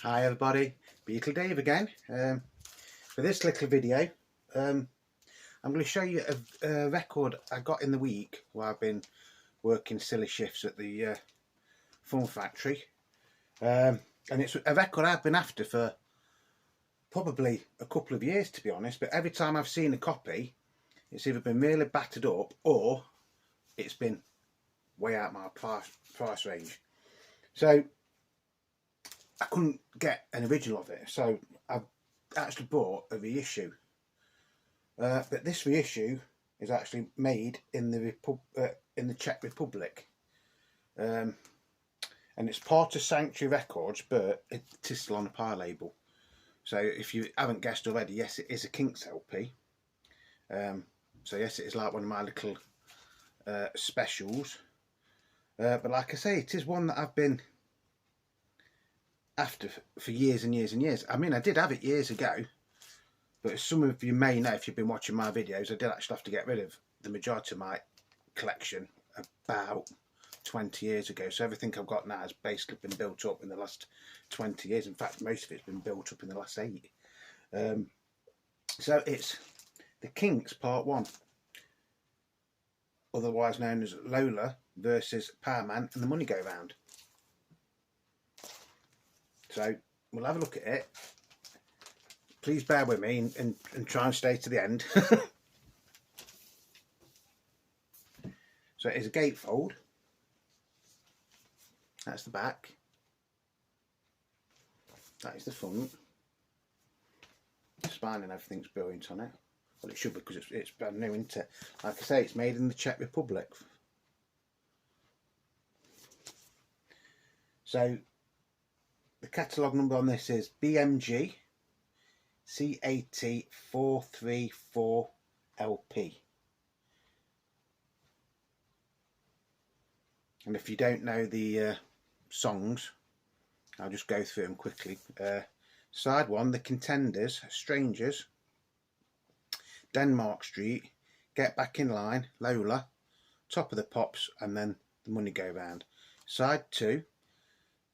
Hi everybody, Beetle Dave again. For this little video, I'm going to show you a record I got in the week while I've been working silly shifts at the Fun Factory. And it's a record I've been after for probably a couple of years, to be honest, but every time I've seen a copy, it's either been really battered up or it's been way out my price range. So I couldn't get an original of it, so I've actually bought a reissue. But this reissue is actually made in the Czech Republic, and it's part of Sanctuary Records, but it is still on a Pie label. So if you haven't guessed already, yes, it is a Kinks LP. So yes, it is like one of my little specials. But like I say, it is one that I've been after for years and years and years. I mean, I did have it years ago, but as some of you may know if you've been watching my videos, I did actually have to get rid of the majority of my collection about 20 years ago. So everything I've got now has basically been built up in the last 20 years. In fact, most of it's been built up in the last 8. So it's the Kinks Part One, otherwise known as Lola Versus Poweman and the Money Go Round. So we'll have a look at it. Please bear with me and try and stay to the end. So it is a gatefold. That's the back. That is the front. The spine and everything's brilliant on it. Well, it should be because it's brand new, isn't it? Like I say, it's made in the Czech Republic. So the catalogue number on this is BMG CAT 434LP. And if you don't know the songs, I'll just go through them quickly. Side 1, The Contenders, Strangers, Denmark Street, Get Back in Line, Lola, Top of the Pops, and then The Money Go Round. Side 2,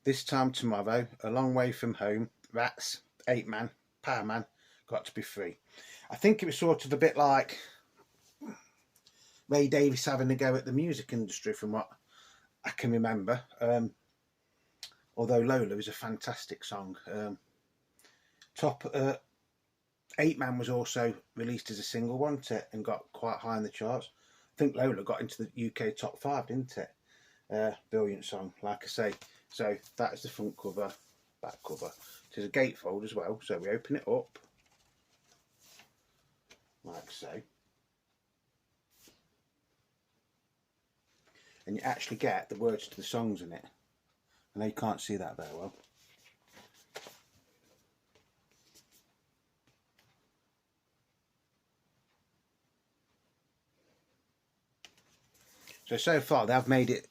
This Time Tomorrow, A Long Way From Home, Rats, 8 Man, Powerman, Got to Be Free. I think it was sort of a bit like Ray Davies having a go at the music industry from what I can remember. Although Lola is a fantastic song. 8 Man was also released as a single, wasn't it, and got quite high in the charts. I think Lola got into the UK top 5, didn't it? Brilliant song, like I say. So that is the front cover, back cover. It is a gatefold as well, so we open it up like so, and you actually get the words to the songs in it. I know you can't see that very well. So far they've made it,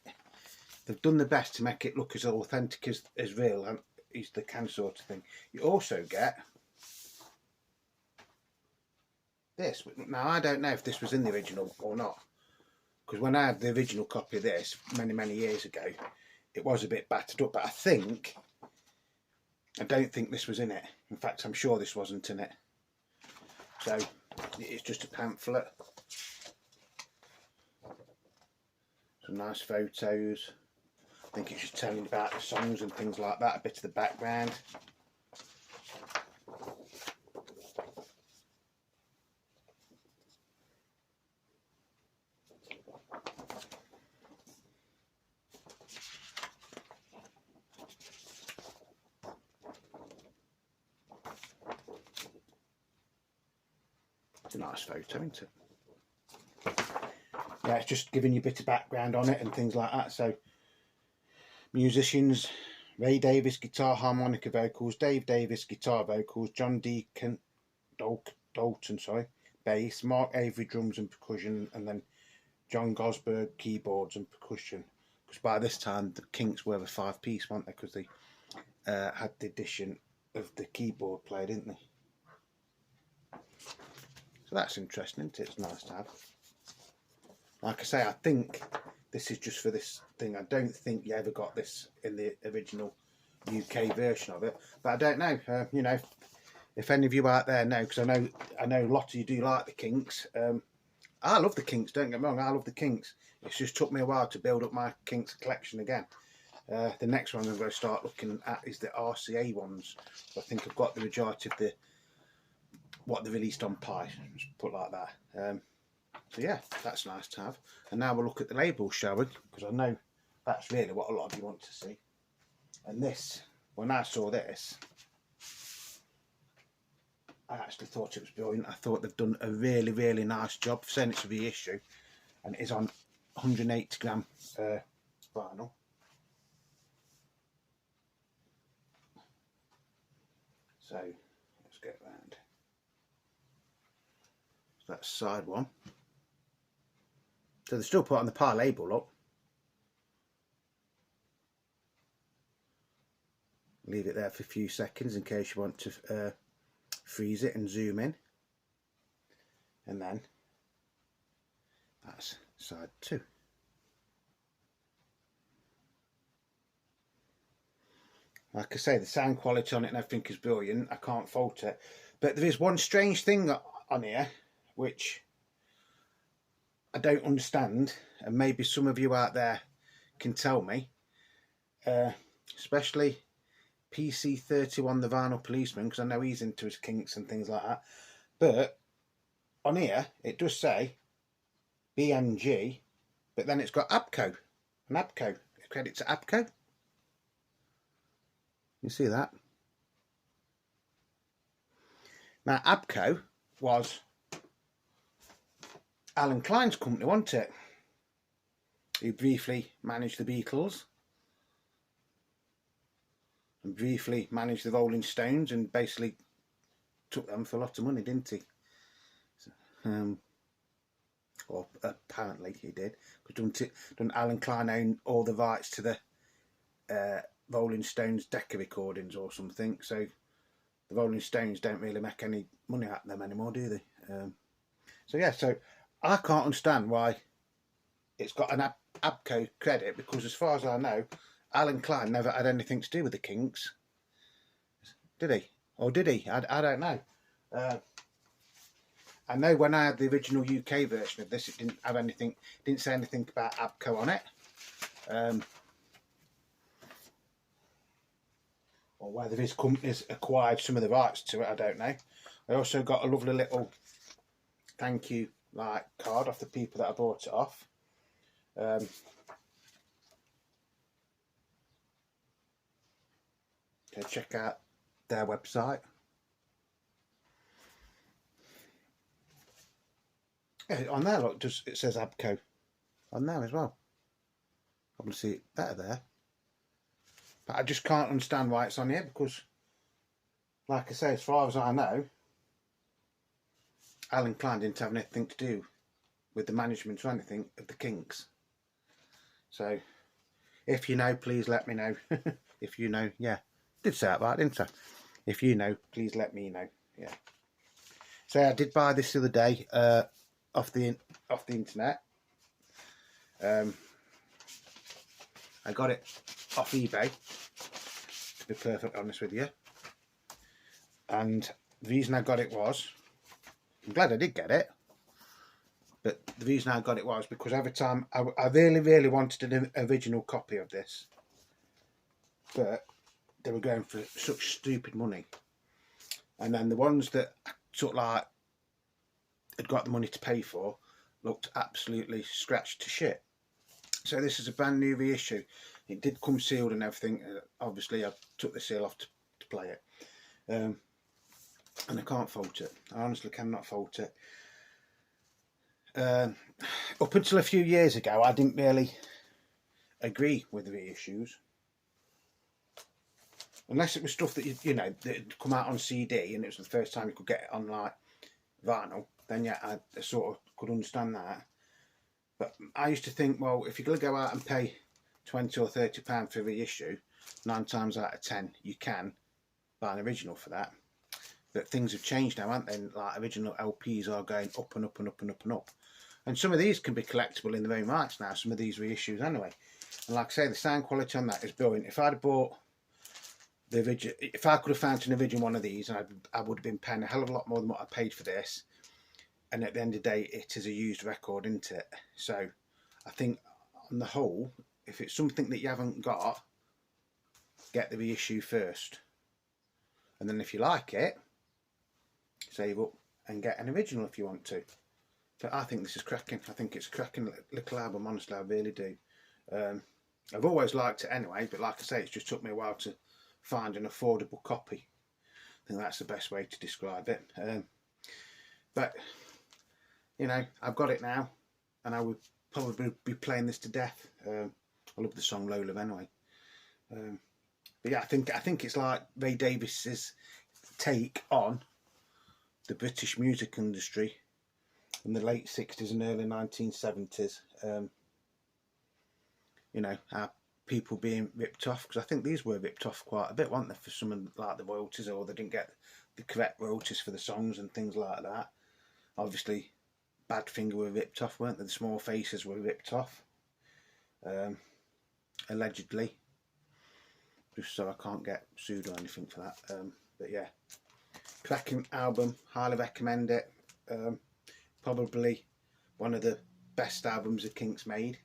they've done the best to make it look as authentic as real and as they can, sort of thing. You also get this. Now I don't know if this was in the original or not, because when I had the original copy of this many years ago, it was a bit battered up, but I don't think this was in it. In fact, I'm sure this wasn't in it. So it's just a pamphlet. Some nice photos. I think it's just telling about the songs and things like that, a bit of the background. It's a nice photo, isn't it? Yeah, it's just giving you a bit of background on it and things like that. So musicians: Ray Davies guitar, harmonica, vocals; Dave Davies guitar, vocals; John Deacon Dalton, bass; Mark Avery drums and percussion, and then John Gosberg keyboards and percussion. Because by this time the Kinks were a 5-piece, weren't they? Because they had the addition of the keyboard player, didn't they? So that's interesting, isn't it? It's nice to have. Like I say, I think this is just for this thing. I don't think you ever got this in the original UK version of it, but I don't know. You know, if any of you out there know, because I know a lot of you do like the Kinks. I love the Kinks. Don't get me wrong, I love the Kinks. It's just took me a while to build up my Kinks collection again. The next one I'm going to start looking at is the RCA ones. I think I've got the majority of what they released on Pi, just put like that. So yeah, that's nice to have. And now we'll look at the labels, shall we? Because I know that's really what a lot of you want to see. And this, when I saw this, I actually thought it was brilliant. I thought they've done a really, really nice job, saying it's a reissue, and it is on 180 gram vinyl. So let's get round. So that's side one. So they're still putting the Pi label up. Leave it there for a few seconds in case you want to freeze it and zoom in. And then that's side two. Like I say, the sound quality on it and everything is brilliant. I can't fault it. But there is one strange thing on here which I don't understand, and maybe some of you out there can tell me, especially PC31, the vinyl policeman, because I know he's into his Kinks and things like that. But on here it does say BMG, but then it's got ABCO, an ABCO, credit to ABCO. You see that? Now ABCO was Alan Klein's company, wasn't it? He briefly managed the Beatles and briefly managed the Rolling Stones and basically took them for a lot of money, didn't he? So, or apparently he did. Because don't Alan Klein own all the rights to the Rolling Stones Decca recordings or something? So the Rolling Stones don't really make any money out of them anymore, do they? So yeah, so I can't understand why it's got an ABCO credit, because as far as I know, Alan Klein never had anything to do with the Kinks. Did he? Or did he? I don't know. I know when I had the original UK version of this, it didn't have anything, didn't say anything about ABCO on it. Or whether his company's acquired some of the rights to it, I don't know. I also got a lovely little thank you card off the people that I bought it off. Okay, check out their website. Yeah, on there, look, it says ABCO on there as well. Obviously, it's better there. But I just can't understand why it's on here, because, like I say, as far as I know, Alan Klein didn't have anything to do with the management or anything of the Kinks. So, if you know, please let me know. If you know, yeah, did say that right, didn't I? If you know, please let me know. Yeah. So I did buy this the other day off the internet. I got it off eBay, to be perfectly honest with you. And the reason I got it was, I'm glad I did get it, but the reason I got it was because every time I really, really wanted an original copy of this, but they were going for such stupid money. And then the ones that sort of like had got the money to pay for looked absolutely scratched to shit. So this is a brand new reissue. It did come sealed and everything. Obviously I took the seal off to play it. And I can't fault it. I honestly cannot fault it. Up until a few years ago, I didn't really agree with the reissues. Unless it was stuff that, you know, that had come out on CD and it was the first time you could get it on like vinyl, then yeah, I sort of could understand that. But I used to think, well, if you're going to go out and pay £20 or £30 for a reissue, 9 times out of 10 you can buy an original for that. But things have changed now, haven't they? Like original LPs are going up and up and up and up and up. And some of these can be collectible in their own rights now, some of these reissues anyway. And like I say, the sound quality on that is brilliant. If I'd have bought the original. If I could have found an original one of these, and I would have been paying a hell of a lot more than what I paid for this. And at the end of the day, it is a used record, isn't it? So I think on the whole, if it's something that you haven't got, get the reissue first, and then if you like it, save up and get an original if you want to. But I think this is cracking. I think it's a cracking little album, honestly, I really do. I've always liked it anyway, but like I say, it's just took me a while to find an affordable copy. I think that's the best way to describe it. But you know, I've got it now, and I would probably be playing this to death. I love the song Lola anyway. But yeah, I think it's like Ray Davies's take on the British music industry in the late 60s and early 1970s. You know, how people being ripped off, because I think these were ripped off quite a bit, weren't they, for some like the royalties, or they didn't get the correct royalties for the songs and things like that. Obviously, Badfinger were ripped off, weren't they? The Small Faces were ripped off, allegedly. Just so I can't get sued or anything for that. But yeah, cracking album, highly recommend it. Probably one of the best albums the Kinks made.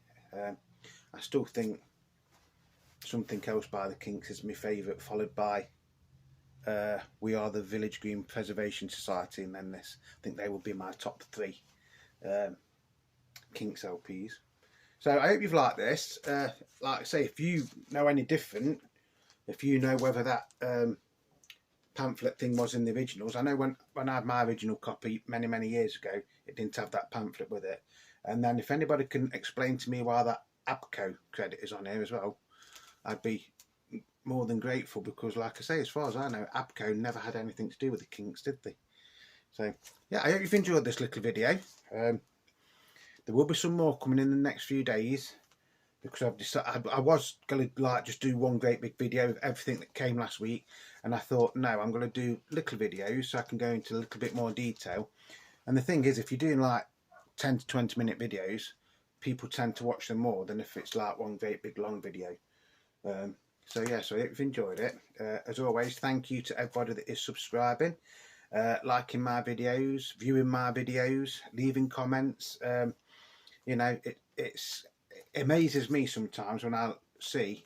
I still think Something Else by the Kinks is my favourite, followed by We Are the Village Green Preservation Society, and then this. I think they will be my top 3 Kinks LPs. So I hope you've liked this. Like I say, if you know any different, if you know whether that pamphlet thing was in the originals. I know when I had my original copy many years ago, it didn't have that pamphlet with it. And then if anybody can explain to me why that ABCO credit is on here as well, I'd be more than grateful, because like I say, as far as I know, ABCO never had anything to do with the Kinks, did they? So yeah, I hope you've enjoyed this little video. There will be some more coming in the next few days, because I've decided I was going to like just do one great big video of everything that came last week, and I thought, no, I'm going to do little videos so I can go into a little bit more detail. And the thing is, if you're doing like 10 to 20 minute videos, people tend to watch them more than if it's like one great big long video. So yeah, so I hope you've enjoyed it. As always, thank you to everybody that is subscribing, liking my videos, viewing my videos, leaving comments. You know, it amazes me sometimes when I see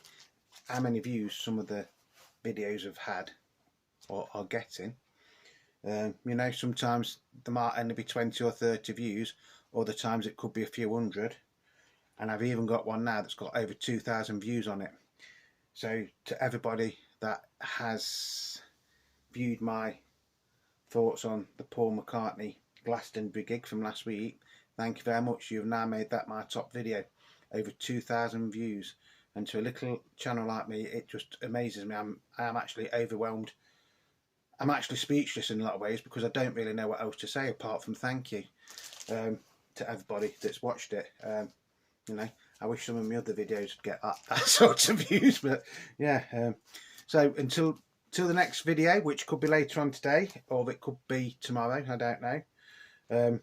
how many views some of the videos have had or are getting. You know, sometimes there might only be 20 or 30 views, other times it could be a few hundred, and I've even got one now that's got over 2,000 views on it. So to everybody that has viewed my thoughts on the Paul McCartney Glastonbury gig from last week, thank you very much. You've now made that my top video. Over 2,000 views, and to a little channel like me, it just amazes me. I'm actually overwhelmed. I'm actually speechless in a lot of ways, because I don't really know what else to say apart from thank you to everybody that's watched it. You know, I wish some of my other videos would get that sort of views, but yeah. So until the next video, which could be later on today, or it could be tomorrow, I don't know.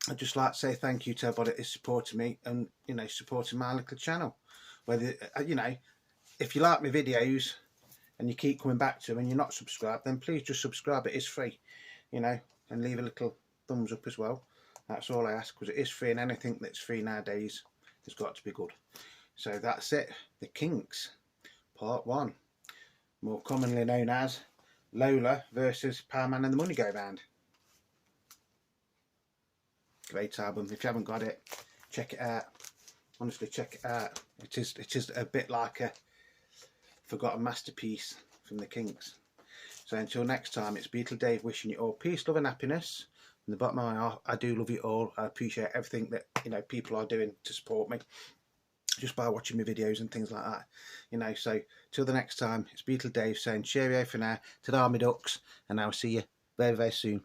I'd just like to say thank you to everybody that is supporting me, and you know, supporting my little channel. Whether you know, if you like my videos and you keep coming back to them and you're not subscribed, then please just subscribe. It is free, you know, and leave a little thumbs up as well. That's all I ask, because it is free, and anything that's free nowadays has got to be good. So that's it. The Kinks Part 1, more commonly known as Lola Versus Poweman and the Money Go Round. Great album. If you haven't got it, check it out. Honestly, check it out. It is a bit like a forgotten masterpiece from the Kinks. So until next time, it's Beatle Dave wishing you all peace, love and happiness. From the bottom of my heart, I do love you all. I appreciate everything that, you know, people are doing to support me, just by watching my videos and things like that. You know, so till the next time, it's Beatle Dave saying cheerio for now. Ta-da, me ducks, and I'll see you very soon.